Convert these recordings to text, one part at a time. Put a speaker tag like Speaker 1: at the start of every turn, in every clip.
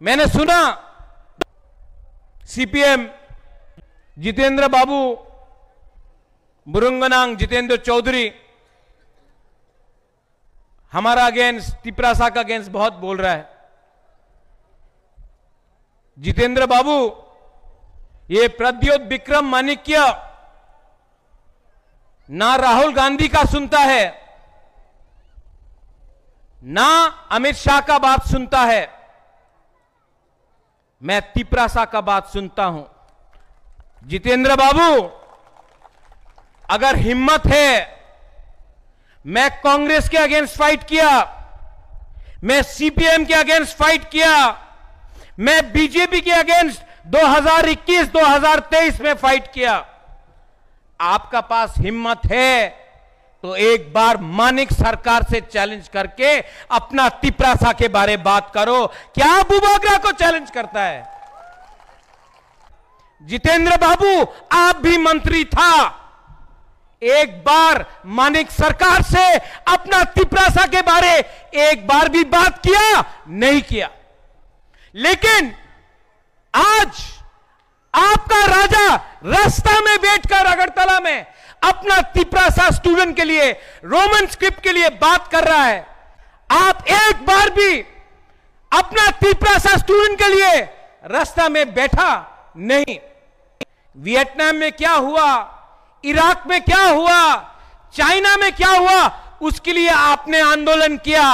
Speaker 1: मैंने सुना सीपीएम जितेंद्र बाबू बुरुंगनांग जितेंद्र चौधरी हमारा अगेंस्ट तिपरासा का अगेंस्ट बहुत बोल रहा है। जितेंद्र बाबू, ये प्रद्योत विक्रम माणिक्य ना राहुल गांधी का सुनता है ना अमित शाह का बात सुनता है, मैं तिपरासा का बात सुनता हूं। जितेंद्र बाबू, अगर हिम्मत है, मैं कांग्रेस के अगेंस्ट फाइट किया, मैं सीपीएम के अगेंस्ट फाइट किया, मैं बीजेपी के अगेंस्ट 2021-2023 में फाइट किया। आपका पास हिम्मत है तो एक बार मानिक सरकार से चैलेंज करके अपना तिपरासा के बारे बात करो। क्या अबू बागरा को चैलेंज करता है? जितेंद्र बाबू, आप भी मंत्री था, एक बार मानिक सरकार से अपना तिपरासा के बारे एक बार भी बात किया? नहीं किया। लेकिन आज आपका राजा रास्ता में बैठकर अगरतला में अपना तिपरासा स्टूडेंट के लिए, रोमन स्क्रिप्ट के लिए बात कर रहा है। आप एक बार भी अपना तिपरासा स्टूडेंट के लिए रास्ता में बैठा नहीं। वियतनाम में क्या हुआ, इराक में क्या हुआ, चाइना में क्या हुआ, उसके लिए आपने आंदोलन किया।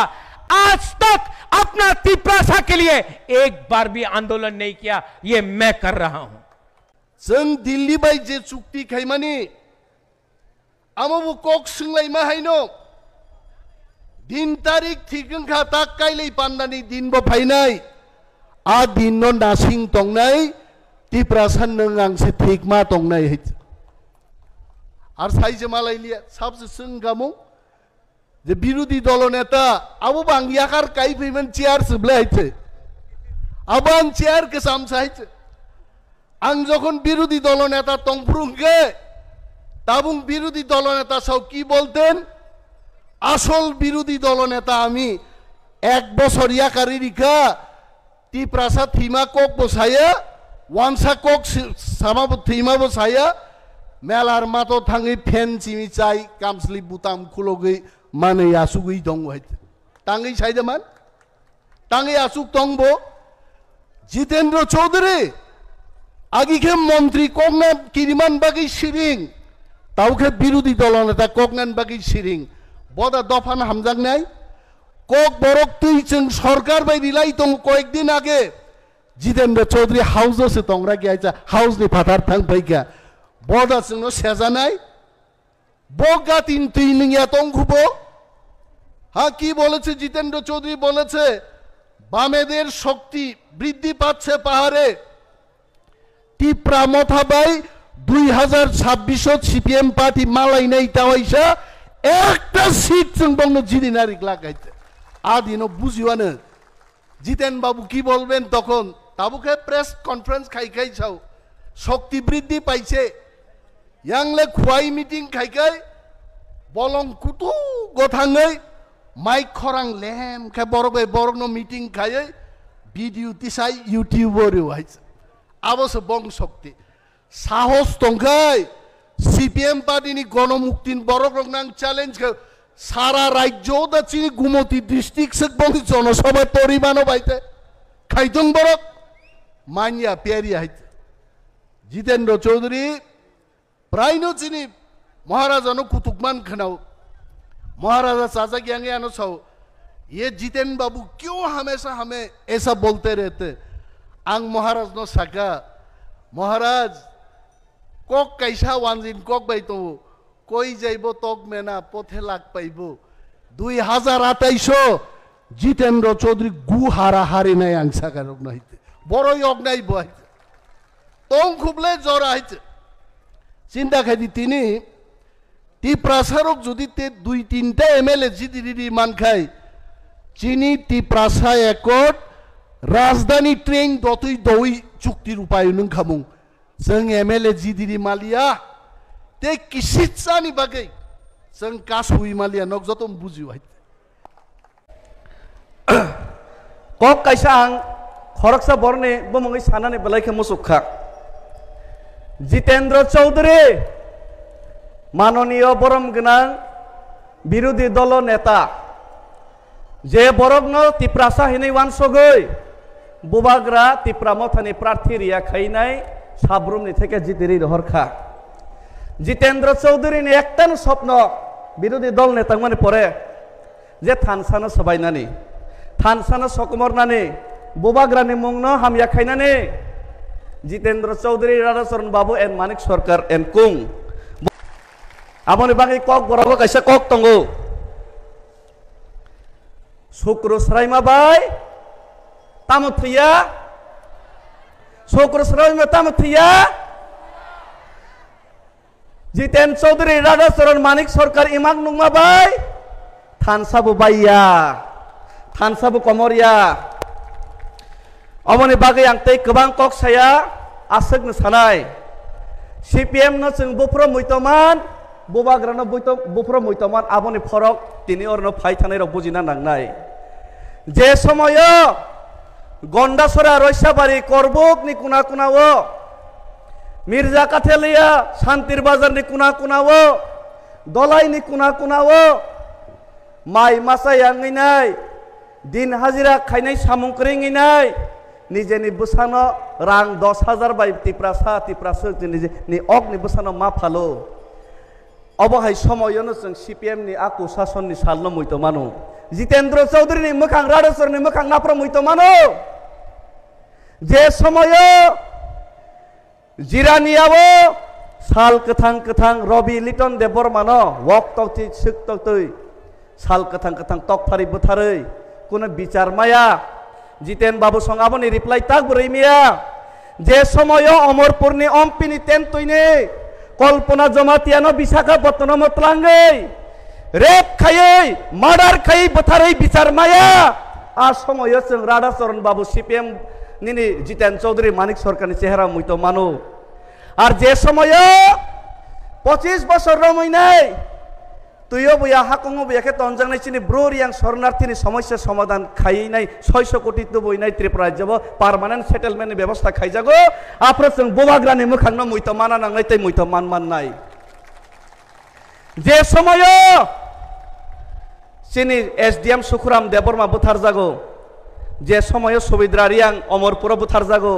Speaker 1: आज तक अपना तिपरासा के लिए एक बार भी आंदोलन नहीं किया। ये मैं कर रहा हूं।
Speaker 2: जों दिल्ली बाय जे चुक्ति खायमानि आमाबो कक सोंलाय मा हायनो दिन तारिख थिगों खा ताक कायलै पान्दानि दिन बो फायनाय आ दिन नो नासिं तंगनाय तिपरासा नों आंसे थिग मा तंगनाय আর সাইজে মালাইলিয়া সাবসে সঙ্গামো যে বিরোধী দলনেতা আবু বাংলিয়াকার কাই ফেমেন চেয়ার সবলাইছে আবান চেয়ার কে সামসাইছে আং যখন বিরোধী দলনেতা তংফ্রুংকে তাবুং বিরোধী দলনেতা সব কি বলতেন আসল বিরোধী দলনেতা আমি এক বছর ইয়াকারি রিখা তিপরাসা থিমা কক বসায়া ওয়ানসা কক সামাবো থিমা বসায়া मेलार मातो थांगे फेन चिमी चाय कामस्ली बुताम खुलोगै माने यासुगै दं हाय तांगै साइदमान तांगै यासुक तंगबो जितेंद्र चौधरी आगिखे मंत्री कोगनान किरिमान बागै सिरिं तावखे विरोधी दलनेता कोगनान बागै सिरिं बदा दफान हामजांनाय कोक बरक तुइचों सरकार बायदि लाई दं कयेकदिन आगे जितेंद्र चौधरी हाउस से तंगरा गैचा हाउस नि फाटार थां फैगा বদা जोंनो सेजानाय বগা তিন তিনিয়া তংখুবো হ্যাঁ কি বলেছে জিতেন্দ্র চৌধুরী বলেছে বামেদের শক্তি বৃদ্ধি পাচ্ছে পাহাড়ে টিপরা মথাবাই 2026 সিপিএম পার্টি মালাই নাই তাওয়াইসা একটা সিট जों বংনো জিদিনারিক লাগাইতে আদিনো বুঝিওয়ানো জিতেন বাবু কি বলবেন তখন তাবুকে প্রেস কনফারেন্স খাই চাও শক্তি বৃদ্ধি পাইছে यांगले खुवाई मीटिंग खाइकाय बलं कुतु गथाङै माइक खरां लेम खाय बरगै बरगनो मीटिंग खायै भिडियो तिसाय यूट्यूबर हाइस आबोसो बंग शक्ति साहस दंखाय सीपीएम पार्टीनि गणमुक्तिन बरगनां चैलेंज सारा राज्य दाचिनि गुमती डिस्ट्रिक्ट से बंग जनसभा तरिबानो बायते खाइदों बरग मानिया पेरी हाइस जितेंद्र चौधरी प्रायनो चिनी महाराजा नो कुतुकमान खनाव महाराजा चाचा ग्यांगे आनो सौ ये जितेन बाबू क्यों हमेशा हमें ऐसा बोलते रहते आंग महाराज नो सका महाराज कोक कैसा वांजिन कोक बाई तो कोई जाइबो तोक मेना पोथे लाग पाइबो 2028 जितेंद्र चौधरी गु हारा हारी नहीं आंग सका रोग नहीं बड़ो योग नहीं बोई तों खुबले जोरा है चिंता खाई तीनी तिपरासारक जुदी ते दुई तीनटा एमएलए जिदिरि मान खाई चीनी तिपरासा एकट राजधानी ट्रेन दतई दई चुक्ति रूपायन खामुं जों एमएलए जिदिरि मालिया ते किसितसानि बागै जों कासुइ मालिया नक जतम बुजियो कक कैसा
Speaker 3: খরকসা বরনে বমঙ্গি সানানি বেলাইকে মুসুখা জিতেন্দ্র চৌধুরী মাননীয় বরম গনাং বিরোধী দল নেতা যে বরগ্ন তিপ্রাসা হিनै ওয়ানসগৈ বুবাগ্রা তিপ্রামথানি প্রার্থী রিয়া খাইনাই সাব্রুমনি থেকে জিতেরি হরখা জিতেন্দ্র চৌধুরীনি একটান স্বপ্ন বিরোধী দল নেতা মানে পরে যে থানসানো সবাইনানি থানসানো সকমরনানি বুবাগ্রানি মুংন হামিয়া খাইনানি জিতেন্দ্র চৌধুরী রাধাচরণ বাবু এন মানিক সরকার এন কুং আমনি বাকি কক বরাবর কাইসা কক তঙ্গো শুক্র সরাইমা বাই তামথিয়া শুক্র সরাইমা তামথিয়া জিতেন চৌধুরী রাধাচরণ মানিক সরকার ইমাক নুংমা বাই থানসাবু বাইয়া থানসাবু কমরিয়া অমনি বাকি আংতে গোबां কক সায়া আসগनो सानाय সিপিএম नो जों बुफ्रो मैतमान बुबाग्रानो बुफ्रो मैतमान आबनि फरक तिनि अरनो फाइ थानाय रक बुजिना नांनाय जे समय गन्डासरा रयसाबारी करबुकनि कुना कुनावो मिर्जा काथेलिया शान्तिर बाजारनि कुना कुनावो दलाइनि कुना कुनावो माइ मासायांगैनाय दिन हाजिरा खायनाय सामुंक्रिङैनाय निजेनि बुसानो रां 10,000 बाय तिप्रासो नि अगनि बुसानो मा फालो अबहाय समयनो जों सीपीएम नि आकु शासननि सालनो मैतो मानो जितेंद्र चौधुरीनि मोखां राधाचरणनि मोखां नाफ्रा मैतो मानो जे समय जिरानियावो साल कथां कथां रवि लिटन देबबर्मानो वक तक्ति सिक तक्तै साल कथां कथां तकफारि बोथारै कोनो बिचार माया जितेन बाबू संगाबनी रिप्लाई ताक बुरैमिया जे समय अमरपुरनि अम्पिनि तेनतुइनि कल्पना जमातियानो विशाखापत्तनम मतलांगै रेप खायै मार्डार खायै बोथारै बिचार माया आ समय जों राधाचरण बाबू सीपीएम निनि जितेन चौधुरी मानिक सरकारनि चेहरा मैतो मानो आर जे समय 25 बছর रमैनाय तुयो बुया हाकंगो बुयाखे तंजांनाय चिनि ब्रोरियां शरणार्थीनि समस्या समाधान खायैनाय 600 कोटी तो बयनाय त्रिपुरा राज्यबो पार्मानेंट सेटलमेंटनि व्यवस्था खायजागो आप्रो जों बुबाग्रानि मोखांनो मैतो माना नांनाय तै मैतो माननाय जे समय चिनि एसडीएम सुखुराम देबबर्मा बुथार जागो जे समय सुबिद्रारियां अमरपुर बुथार जागो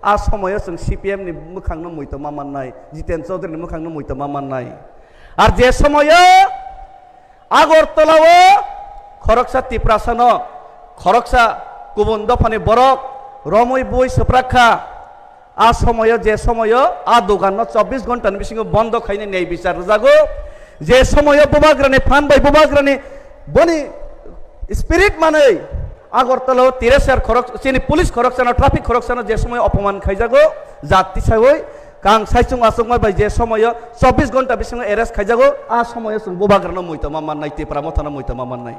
Speaker 3: आ समय जों सीपीएम नि मोखांनो मैतो माननाय जितेन चौधुरीनि मोखांनो मैतो माननाय আর যে সময় আগরতলাও খরকসা তিপ্রাসানো খরকসা গুবুন দফানি বরক রমই বই সপ্রাক্ষা আ সময় যে সময় আ দোকান 24 ঘন্টার বেশি বন্ধ খাইনে নেই বিচার জাগো যে সময় বুবাগ্রানি ফান বাই বুবাগ্রানি বনি স্পিরিট মানে আগরতলাও 13 খরক চিনি পুলিশ খরকসানো ট্রাফিক খরকসানো যে সময় অপমান খাইজাগো জাতি সাই কাং সাইচুং আসংमा बाय जे समय 24 घंटा बिसिङ एरेस्ट खाइजागो आ समय सुं बुबाग्रानो मैतो माननाय तिप्रा मथानो मैतो माननाय